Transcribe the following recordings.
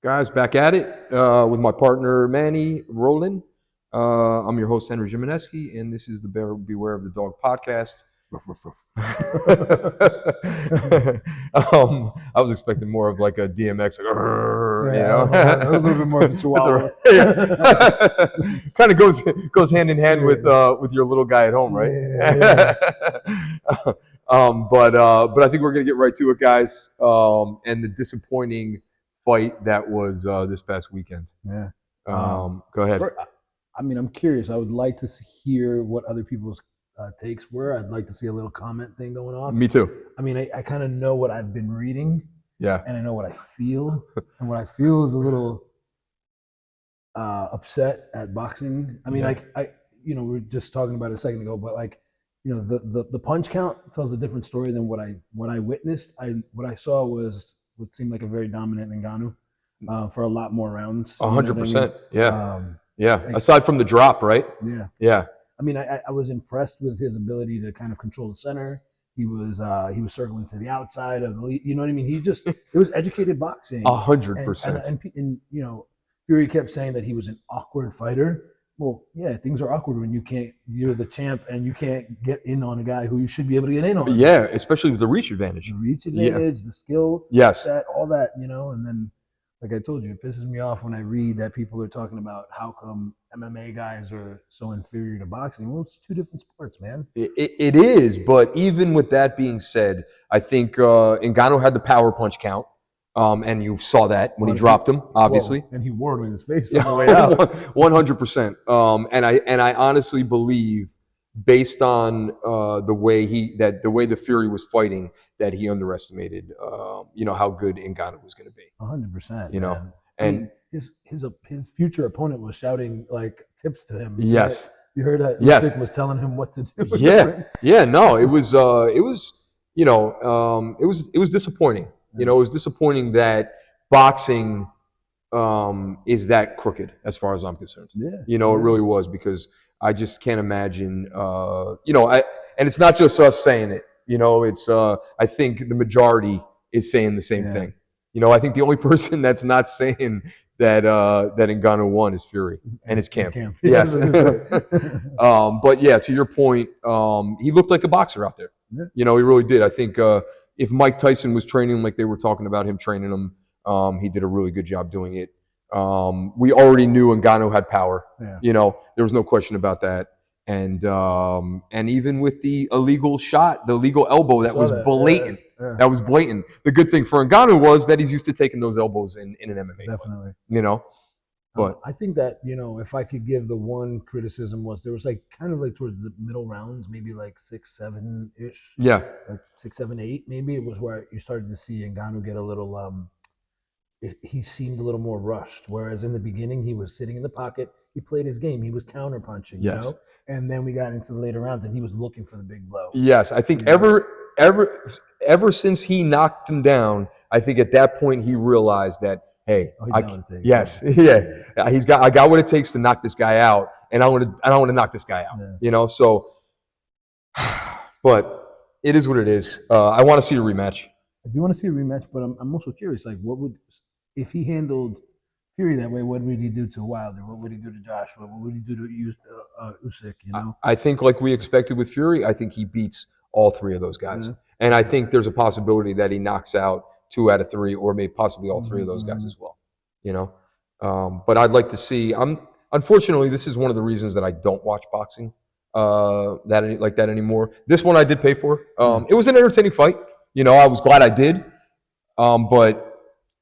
Guys, back at it with my partner Manny, Rolon. I'm your host Henry Rzemieniewski, and this is the Beware of the Dog podcast. Ruff, ruff, ruff. I was expecting more of like a DMX, like, A little bit more of a chihuahua. Kind of goes hand in hand with your little guy at home, right? Yeah. But I think we're gonna get right to it, guys. And the disappointing fight that was this past weekend. Yeah. Go ahead. I'm curious. I would like to hear what other people's takes were. I'd like to see a little comment thing going on. Me too. I kind of know what I've been reading. Yeah. And I know what I feel. And what I feel is a little upset at boxing. We were just talking about it a second ago, but the punch count tells a different story than what I witnessed. What I saw was what seemed like a very dominant Ngannou for a lot more rounds. 100%. Yeah. Yeah. Like, aside from the drop, right? Yeah. Yeah. I was impressed with his ability to kind of control the center. He was circling to the outside of the, you know what I mean? It was educated boxing. 100%. And Fury kept saying that he was an awkward fighter. Well, yeah, things are awkward when you're the champ and you can't get in on a guy who you should be able to get in on. Yeah, especially with the reach advantage. The skill, yes, all that, and then, like I told you, it pisses me off when I read that people are talking about how come MMA guys are so inferior to boxing. Well, it's two different sports, man. It is, but even with that being said, I think Ngannou had the power punch count. And you saw that when he dropped him, obviously. And he wore it in his face on the way out. 100%. And I honestly believe, based on the way the Fury was fighting, that he underestimated, how good Ngannou was going to be. 100%. And his future opponent was shouting like tips to him. Yes. You heard that? Usyk was telling him what to do. Yeah. No, it was disappointing. It was disappointing that boxing is that crooked as far as I'm concerned. Yeah. It really was, because I just can't imagine, and it's not just us saying it, it's, I think the majority is saying the same thing. I think the only person that's not saying that Ngannou won is Fury and his camp. Yes. But yeah, to your point, he looked like a boxer out there. Yeah. He really did. I think, if Mike Tyson was training him like they were talking about him training him, he did a really good job doing it. We already knew Ngannou had power. Yeah. There was no question about that. And even with the illegal shot, the illegal elbow, that was blatant. Yeah. That was blatant. The good thing for Ngannou was that he's used to taking those elbows in an MMA Definitely. fight, But I think that, if I could give the one criticism, was there was kind of towards the middle rounds, maybe 6, 7-ish. Yeah. 6, 7, 8, maybe, it was where you started to see Ngannou get a little, he seemed a little more rushed. Whereas in the beginning, he was sitting in the pocket. He played his game. He was counterpunching, yes. And then we got into the later rounds and he was looking for the big blow. Yes. I think ever since he knocked him down, I think at that point he realized that, hey, I got what it takes to knock this guy out, and I want to knock this guy out. Yeah. So, but it is what it is. I want to see a rematch. I do want to see a rematch, but I'm also curious, if he handled Fury that way, what would he do to Wilder? What would he do to Joshua? What would he do to Usyk? I think, like we expected with Fury, I think he beats all three of those guys, and I think there's a possibility that he knocks out 2 out of 3, or maybe possibly all 3 of those guys as well. But I'd like to see. Unfortunately, this is one of the reasons that I don't watch boxing that anymore. This one I did pay for. It was an entertaining fight. I was glad I did. But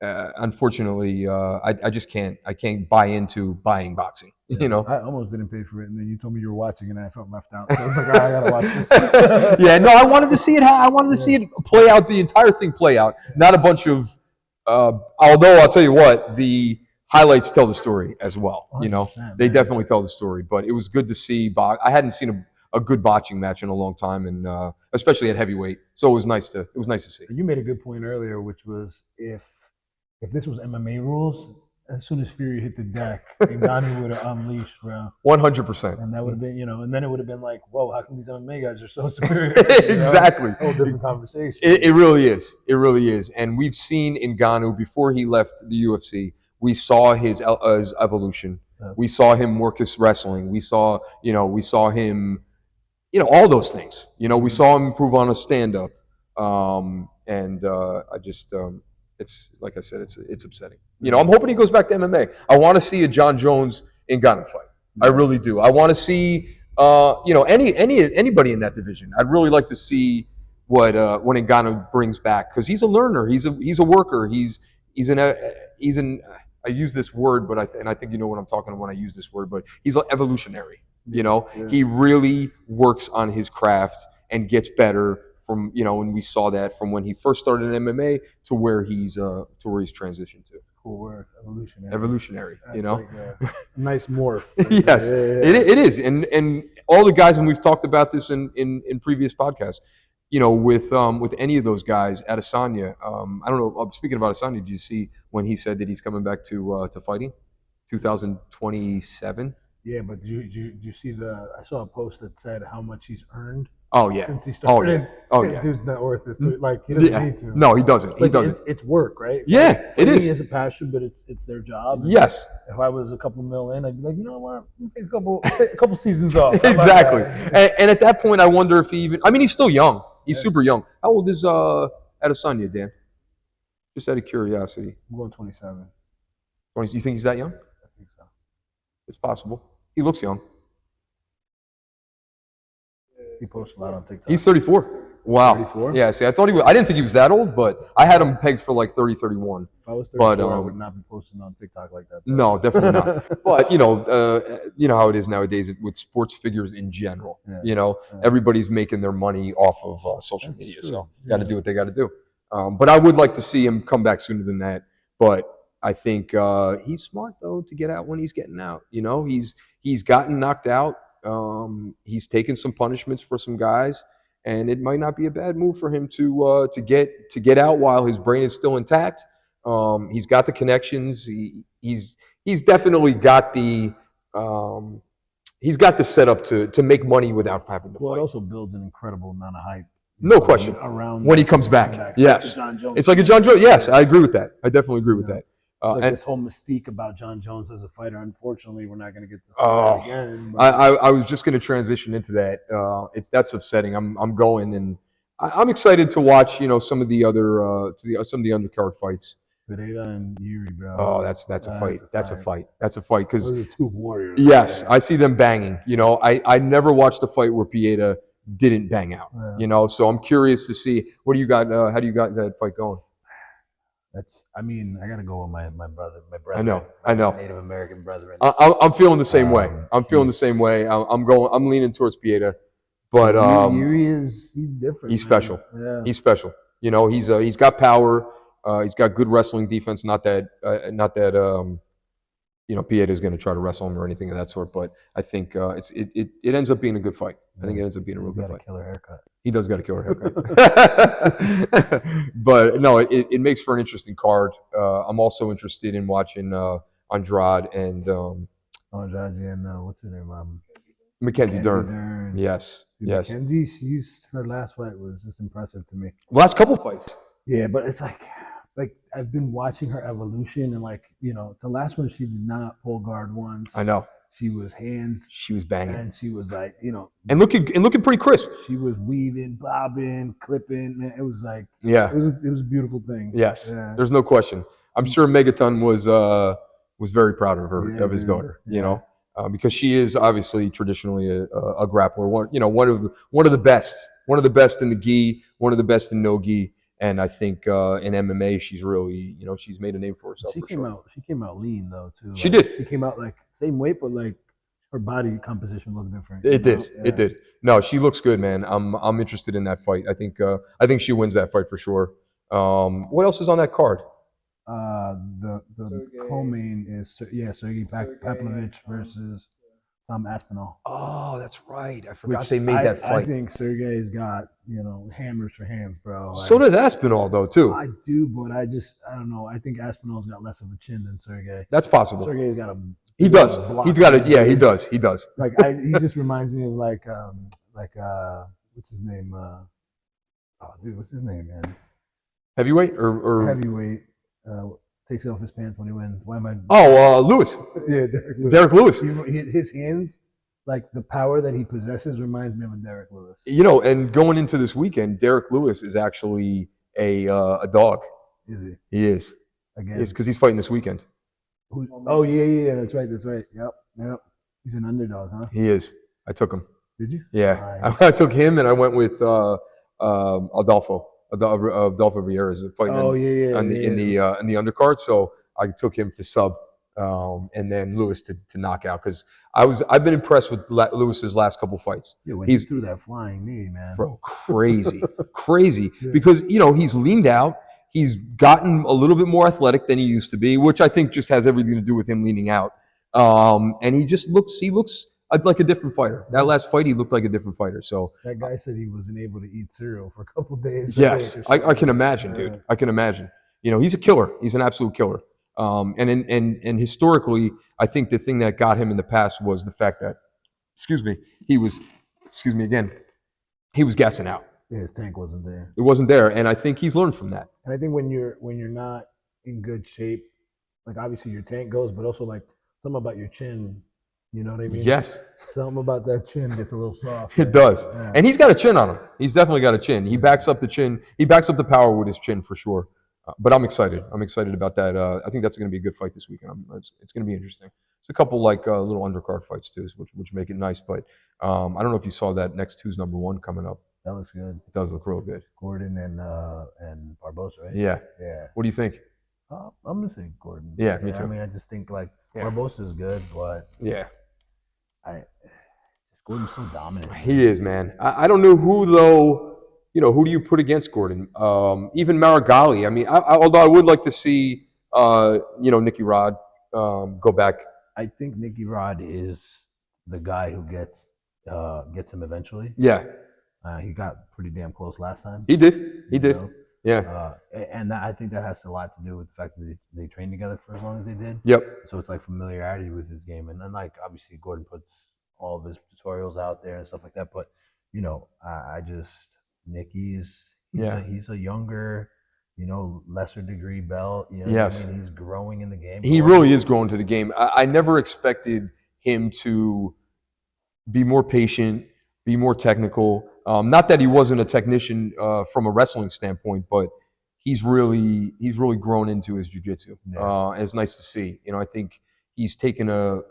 unfortunately, I just can't. I can't buy into buying boxing. I almost didn't pay for it, and then you told me you were watching, and I felt left out. So I was like, all right, I gotta watch this. Yeah, no, I wanted to see it. I wanted to see it play out, the entire thing play out, not a bunch of. Although I'll tell you what, the highlights tell the story as well. They definitely tell the story. But it was good to see. I hadn't seen a good boxing match in a long time, and especially at heavyweight. So it was nice to see. You made a good point earlier, which was if this was MMA rules, as soon as Fury hit the deck, Ngannou would have unleashed, bro. 100%. And that would have been, and then it would have been like, whoa, how come these MMA guys are so superior? Exactly. Whole different conversation. It really is. It really is. And we've seen Ngannou, before he left the UFC, We saw his evolution. We saw him work his wrestling. We saw him, all those things. We saw him improve on a stand-up. I just, it's like I said, it's upsetting. I'm hoping he goes back to MMA. I want to see a John Jones Ngannou fight. I really do. I want to see, anybody in that division. I'd really like to see what Ngannou brings back, because he's a learner. He's a worker. He's an I use this word, but I think you know what I'm talking about when I use this word. But he's evolutionary. He really works on his craft and gets better from, and we saw that from when he first started in MMA to where he's transitioned to. Cool word, evolutionary. Evolutionary, That's like a nice morph. Yes, it is, and all the guys, and we've talked about this in previous podcasts. With any of those guys, Adesanya, I don't know. Speaking of Adesanya, did you see when he said that he's coming back to fighting, 2027? Yeah, but you see I saw a post that said how much he's earned. Oh yeah. Since he started. Oh yeah. Dude's net worth is like he doesn't need to. No, he doesn't. He doesn't. It's work, right? Yeah, it is. It's a passion, but it's their job. Yes. If I was a couple mil in, I'd be like, you know what? Take a couple seasons off. Exactly. And at that point, I wonder if he even. I mean, he's still young. He's super young. How old is Adesanya, Dan? Just out of curiosity. I'm going 27. 20. You think he's that young? I think so. It's possible. He looks young. He posts a lot on TikTok. He's 34. Wow. 34? Yeah, see, I didn't think he was that old, but I had him pegged for like 30, 31. If I was 34, I would not be posting on TikTok like that. Though. No, definitely not. But, you know how it is nowadays with sports figures in general. Yeah. Everybody's making their money off of social media, true. So got to do what they got to do. But I would like to see him come back sooner than that. But I think he's smart, though, to get out when he's getting out. He's gotten knocked out. He's taken some punishments for some guys, and it might not be a bad move for him to get out while his brain is still intact. He's got the connections. He's definitely got the setup to make money without having to fight. Well, it also builds an incredible amount of hype. No question. Around when he comes back. Yes. Like it's like a John Jones. Yes, I agree with that. I definitely agree with that. Like this whole mystique about John Jones as a fighter. Unfortunately, we're not going to get to see that again. But. I was just going to transition into that. That's upsetting. I'm going, and I'm excited to watch. Some of the other undercard fights. Pereira and Yuri, bro. Oh, that's a fight. That's a fight. That's a fight because those are two warriors. Yes, I see them banging. I never watched a fight where Pereira didn't bang out. Yeah. So I'm curious to see what do you got. How do you got that fight going? I gotta go with my brother. I know. Native American brethren. I'm feeling the same way. I'm feeling the same way. I'm leaning towards Pieta, but Yuri he's different. He's special. Yeah. He's special. He's got power. He's got good wrestling defense. Not that Pieta is going to try to wrestle him or anything of that sort. But I think it ends up being a good fight. I think it ends up being a real good fight. Killer haircut. He does got a killer haircut. But no, it makes for an interesting card. I'm also interested in watching Andrade and Andrade and what's her name? Mackenzie Dern. Yes. Dude, yes. Mackenzie, her last fight was just impressive to me. Last couple fights. Yeah, but it's like I've been watching her evolution, and the last one she did not pull guard once. I know. She was hands. She was banging. And she was like, and looking pretty crisp. She was weaving, bobbing, clipping. Man, it was like, yeah, it was a beautiful thing. Yes, yeah. There's no question. I'm sure Megaton was very proud of her, of his daughter. Yeah. Because she is obviously traditionally a grappler. One of the best in the gi, one of the best in no gi. And I think in MMA, she's really, she's made a name for herself. She came out lean though too. She did. She came out like same weight, but like her body composition looked different. It did. Yeah. It did. No, she looks good, man. I'm interested in that fight. I think she wins that fight for sure. What else is on that card? The co-main is Sergey Pavlovich versus Tom Aspinall. Oh, that's right. I forgot they made that fight. I think Sergey's got, hammers for hands, bro. So does Aspinall, though, too. I do, but I don't know. I think Aspinall's got less of a chin than Sergey. That's possible. Sergey's got a... He does. He's got it. Yeah, he does. He does. He just reminds me of what's his name? What's his name, man? Heavyweight or heavyweight? takes off his pants when he wins. Why am I? Oh, Lewis. Yeah, Derek Lewis. Derek Lewis. His hands, like the power that he possesses, reminds me of a Derek Lewis. And going into this weekend, Derek Lewis is actually a dog. Is he? He is. Again. Yes, because he's fighting this weekend. Oh yeah. That's right. Yep. He's an underdog, huh? He is. I took him. Did you? Yeah, Nice. I took him, and I went with Adolfo Vieira fighting in the undercard. So I took him to sub, and then Lewis to knockout because I've been impressed with Lewis's last couple fights. Yeah, when he threw that flying knee, man, bro, crazy. Yeah. Because he's leaned out. He's gotten a little bit more athletic than he used to be, which I think just has everything to do with him leaning out. And he looks like a different fighter. That last fight, he looked like a different fighter. So that guy said he wasn't able to eat cereal for a couple of days. Yes, I can imagine, dude. I can imagine. He's a killer. He's an absolute killer. And historically, I think the thing that got him in the past was the fact that, he was gassing out. Yeah, his tank wasn't there. It wasn't there, and I think he's learned from that. And I think when you're not in good shape, like obviously your tank goes, but also like something about your chin. You know what I mean? Yes. Something about that chin gets a little soft. It does. Yeah. And he's got a chin on him. He's definitely got a chin. He backs up the chin. He backs up the power with his chin for sure. But I'm excited. I'm excited about that. I think that's going to be a good fight this weekend. It's going to be interesting. It's a couple little undercard fights too, which make it nice. But I don't know if you saw that next Who's Number One coming up. That looks good. It does look real good. Gordon and Barbosa, right? Yeah. Yeah. What do you think? I'm gonna say Gordon. Yeah, me too. I mean, I just think Barbosa is good, but Gordon's so dominant. He is, man. I don't know who though. Who do you put against Gordon? Even Marigali. I mean, although I would like to see, Nicky Rod go back. I think Nicky Rod is the guy who gets him eventually. Yeah. He got pretty damn close last time. He did. Yeah. And I think that has a lot to do with the fact that they trained together for as long as they did. Yep. So it's like familiarity with his game. And then obviously Gordon puts all of his tutorials out there and stuff like that. But, Nicky's he's a younger, lesser degree belt. Yes. I mean? He's growing in the game. He really is growing to the game. I never expected him to be more patient, be more technical. Not that he wasn't a technician from a wrestling standpoint, but he's really grown into his jiu-jitsu. Yeah. And it's nice to see. I think he's taken I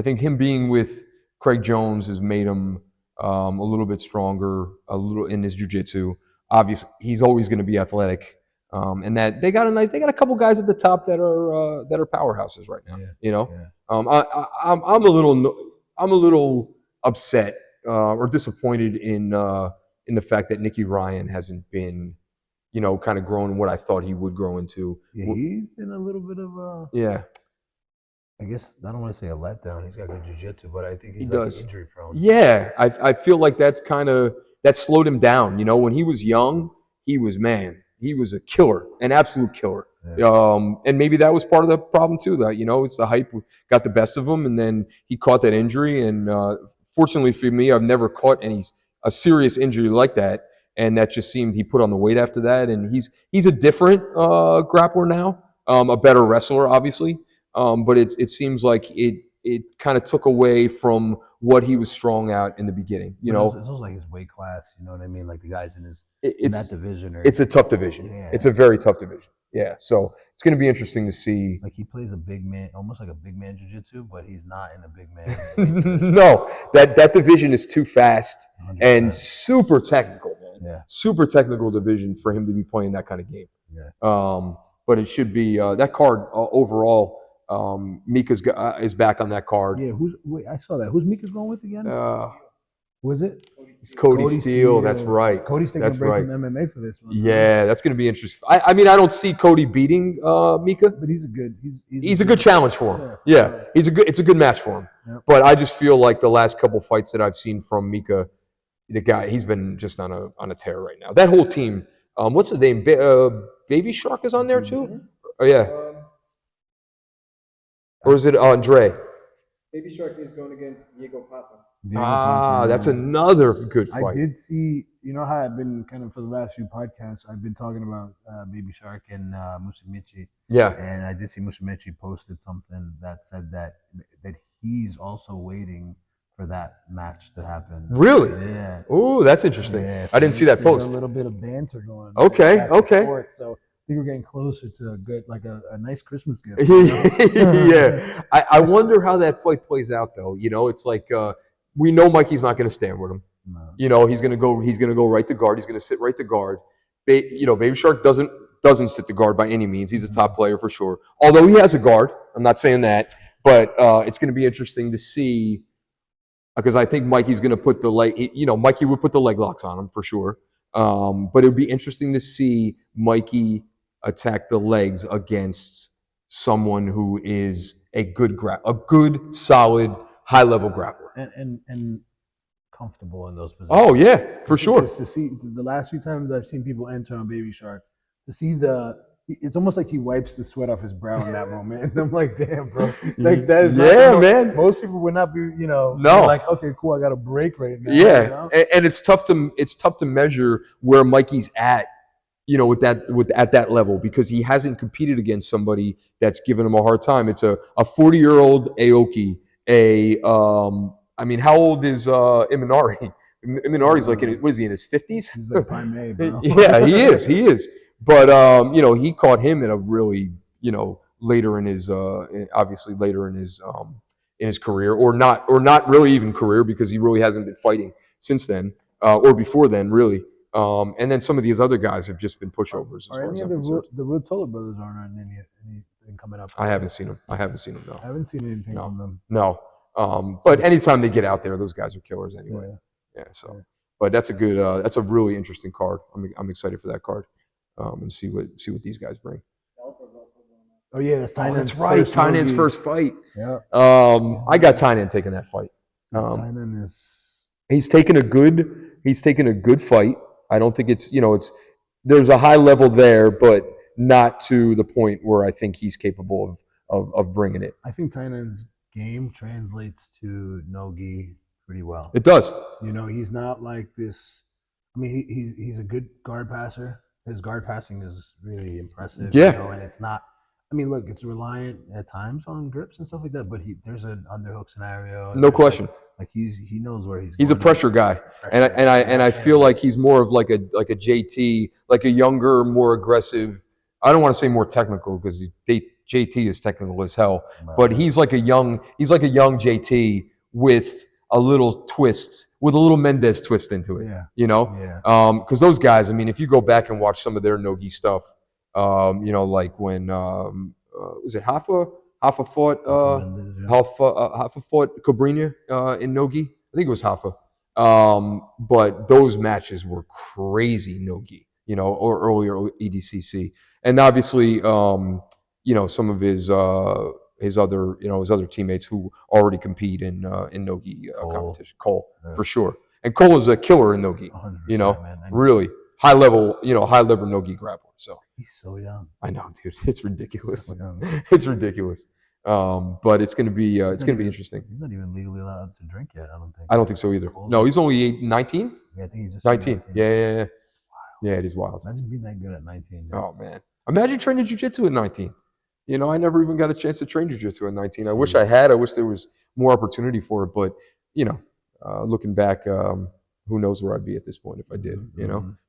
think him being with Craig Jones has made him a little bit stronger, a little in his jiu-jitsu. Obviously, he's always going to be athletic, and that they got a couple guys at the top that are powerhouses right now. Yeah. I'm a little upset or disappointed in the fact that Nicky Ryan hasn't been, kind of grown what I thought he would grow into. Yeah, he's been a little bit of a I guess I don't want to say a letdown. He's got good jiu-jitsu, but I think he's injury prone. Yeah, I feel like that slowed him down. When he was young, he was a killer, an absolute killer. Yeah. And maybe that was part of the problem too. That it's the hype got the best of him, and then he caught that injury. And fortunately for me, I've never caught a serious injury like that. And that just seemed he put on the weight after that. And he's a different grappler now, a better wrestler, obviously. But it seems like it kind of took away from what he was strong at in the beginning. It's also like his weight class. You know what I mean? Like the guys in that division. It's a tough division. Yeah. It's a very tough division. Yeah. So it's going to be interesting to see. Like he plays a big man, almost like a big man jiu-jitsu, but he's not in a big man. No, that division is too fast 100%. And super technical, man. Yeah. Super technical division for him to be playing that kind of game. Yeah. But it should be that card overall. Mika's is back on that card. Yeah, I saw that. Who's Mika's going with again? Was it? It's Cody Steele. That's right. Cody's taking a break from MMA for this one. Yeah, that's going to be interesting. I mean, I don't see Cody beating Mika, but he's a good challenge for him. Yeah, it's a good match for him. Yep. But I just feel like the last couple fights that I've seen from Mika, the guy, he's been just on a tear right now. That whole team. What's his name? Baby Shark is on there too. Oh yeah. Or is it Andre? Baby Shark is going against Diego Pata. That's another good fight. I did see, you know how I've been kind of for the last few podcasts, I've been talking about Baby Shark and Musumeci. Yeah. And I did see Musumeci posted something that said that he's also waiting for that match to happen. Really? Yeah. Oh, that's interesting. Yeah, so I didn't see that post. A little bit of banter going. Okay. Back and Okay. forth, so I think we're getting closer to a good, like a nice Christmas gift. Yeah. I wonder how that fight plays out, though. You know, it's like we know Mikey's not going to stand with him. No. You know, he's going to go right to guard. He's going to sit right to guard. Baby Shark doesn't sit to guard by any means. He's a top player for sure. Although he has a guard, I'm not saying that, but it's going to be interesting to see because I think Mikey's going to put the Mikey would put the leg locks on him for sure. But it would be interesting to see Mikey attack the legs against someone who is a good solid, high-level grappler. And comfortable in those positions. Oh, yeah, for sure. To see the last few times I've seen people enter on Baby Shark, to see it's almost like he wipes the sweat off his brow in that moment. And I'm like, damn, bro. Like, that is man. Most people would not be, no. like, okay, cool, I got a break right now. Yeah, and it's tough to measure where Mikey's at, at that level because he hasn't competed against somebody that's given him a hard time. It's a 40-year-old Aoki. How old is Imanari? Imanari's like what is he in his 50s? He's like prime A, bro. Yeah, he is. But he caught him in a really, later in his obviously later in his career, or not really even career because he really hasn't been fighting since then, or before then, really. And then some of these other guys have just been pushovers. Are any of the Ruotola brothers aren't on anything coming up? I haven't seen them. No. I haven't seen anything from them. No. But anytime they get out there, those guys are killers anyway. Yeah. But that's a really interesting card. I'm excited for that card. And see what these guys bring. Oh yeah, that's Tynan's that's right. Tynan's first fight. Yeah. I got Tynan taking that fight. Tynan is. He's taken a good fight. I don't think it's there's a high level there, but not to the point where I think he's capable of bringing it. I think Tynan's game translates to no-gi pretty well. It does. He's not like this. I mean, he's a good guard passer. His guard passing is really impressive. Yeah. And it's not. I mean, look, it's reliant at times on grips and stuff like that. But there's an underhook scenario. No question. Like he knows where he's. He's a pressure guy, and I feel like he's more of like a JT, like a younger, more aggressive. I don't want to say more technical because JT is technical as hell, but he's like a young JT with a little twist, with a little Mendez twist into it. Yeah. Because those guys, I mean, if you go back and watch some of their no-gi stuff, like when was it Hoffa fought Hoffa fought Cobrinha in no-gi. I think it was Hoffa. But those matches were crazy no-gi, or earlier EDCC, and obviously, some of his other teammates who already compete in no-gi competition. Cole, for sure, and Cole is a killer in no-gi. Man. Really high level no-gi grappler. So he's so young. I know, dude. It's ridiculous. So young. It's ridiculous. But it's gonna be interesting. He's not even legally allowed to drink yet. I don't think so either. No, he's only 19. Yeah, I think he's just 19. 19. Yeah. Wow. Yeah, it is wild. Imagine being that good at 19. Dude. Oh man, imagine training jiu-jitsu at 19. I never even got a chance to train jiu-jitsu at 19. I wish I had. I wish there was more opportunity for it. But looking back, who knows where I'd be at this point if I did?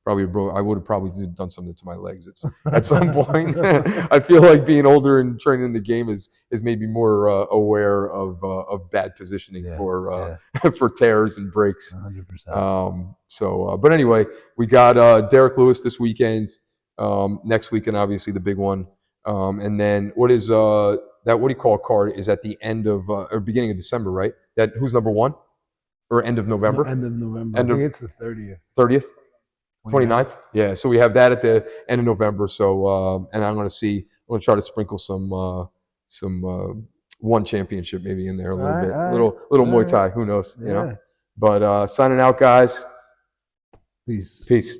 Probably, I would have probably done something to my legs at some point. I feel like being older and training in the game is maybe more aware of bad positioning for tears and breaks. 100%. But anyway, we got Derek Lewis this weekend. Next weekend, obviously the big one. And then what is that? What do you call a card? Is at the end of or beginning of December, right? That who's number one? Or end of November? End of November. I think it's the 30th. 30th? 29th? Yeah, so we have that at the end of November. So, and I'm going to try to sprinkle some ONE Championship maybe in there a little bit. Little Muay Thai, who knows, Yeah. But signing out, guys. Peace. Peace.